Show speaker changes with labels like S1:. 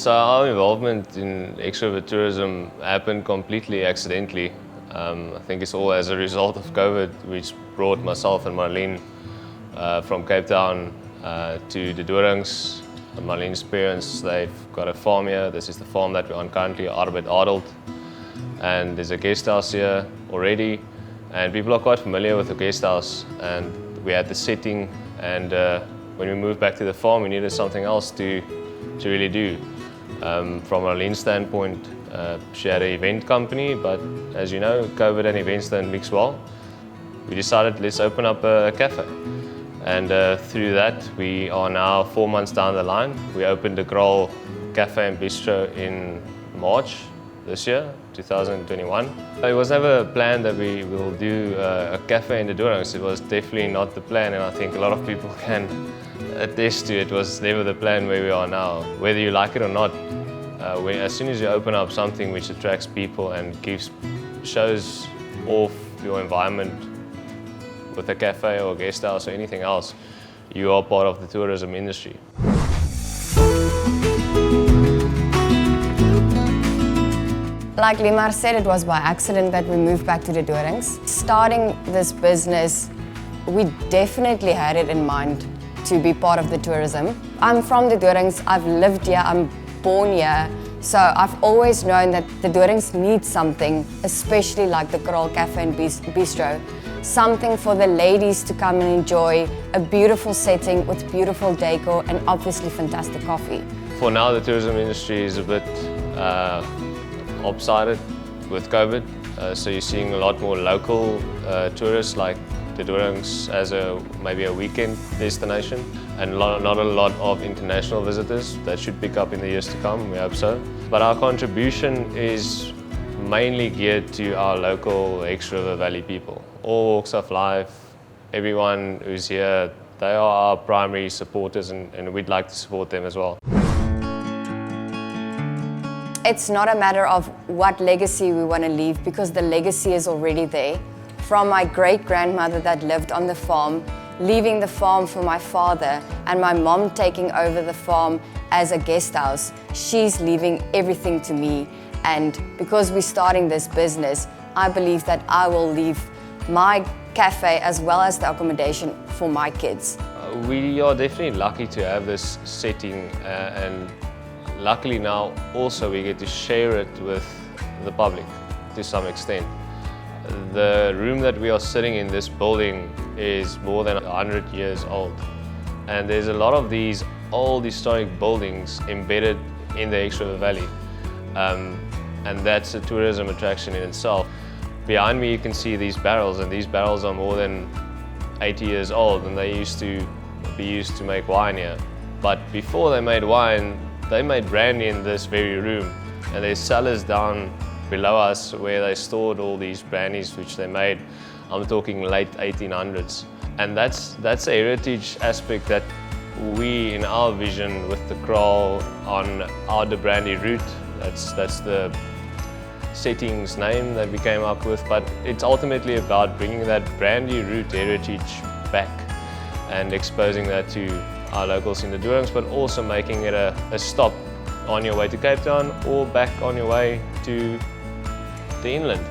S1: So our involvement in extrovert tourism happened completely accidentally. I think it's all as a result of COVID, which brought myself and Marlene from Cape Town to the Doorns. Marlene's parents, they've got a farm here. This is the farm that we're on currently, Arbeid Adelt. And there's a guest house here already. And people are quite familiar with the guest house. And we had the setting. And when we moved back to the farm, we needed something else to really do. From Marlene's standpoint, she had an event company, but as you know, COVID and events don't mix well. We decided, let's open up a cafe. And through that, we are now 4 months down the line. We opened the Graal Cafe and Bistro in March this year, 2021. It was never a plan that we will do a cafe in the Doorns. It was definitely not the plan, and I think a lot of people can attest to it. It was never the plan where we are now. Whether you like it or not, as soon as you open up something which attracts people and shows off your environment with a cafe or guest house or anything else, you are part of the tourism industry.
S2: Like Lumar said, it was by accident that we moved back to the Doorns. Starting this business, we definitely had it in mind to be part of the tourism. I'm from the Doorns, I've lived here, I'm born here, so I've always known that the Doorns need something, especially like the Graal Cafe and Bistro. Something for the ladies to come and enjoy, a beautiful setting with beautiful decor and obviously fantastic coffee. For
S1: now, the tourism industry is a bit lopsided with COVID, so you're seeing a lot more local tourists like the Doorns as maybe a weekend destination, and not a lot of international visitors. That should pick up in the years to come, we hope so. But our contribution is mainly geared to our local X-River Valley people. All walks of life, everyone who's here, they are our primary supporters, and we'd like to support them as well.
S2: It's not a matter of what legacy we want to leave, because the legacy is already there. From my great-grandmother that lived on the farm, leaving the farm for my father, and my mom taking over the farm as a guest house, she's leaving everything to me. And because we're starting this business, I believe that I will leave my cafe as well as the accommodation for my kids.
S1: We are definitely lucky to have this setting, and luckily now also we get to share it with the public to some extent. The room that we are sitting in, this building, is more than 100 years old. And there's a lot of these old historic buildings embedded in the X-River Valley. And that's a tourism attraction in itself. Behind me you can see these barrels, and these barrels are more than 80 years old, and they used to be used to make wine here. But before they made wine, they made brandy in this very room, and there's cellars down below us where they stored all these brandies which they made. I'm talking late 1800s. And that's a heritage aspect that we, in our vision with the Graal on our De Brandy route, that's the setting's name that we came up with, but it's ultimately about bringing that brandy route heritage back and exposing that to our locals in the Doorns, but also making it a stop on your way to Cape Town or back on your way to the inland.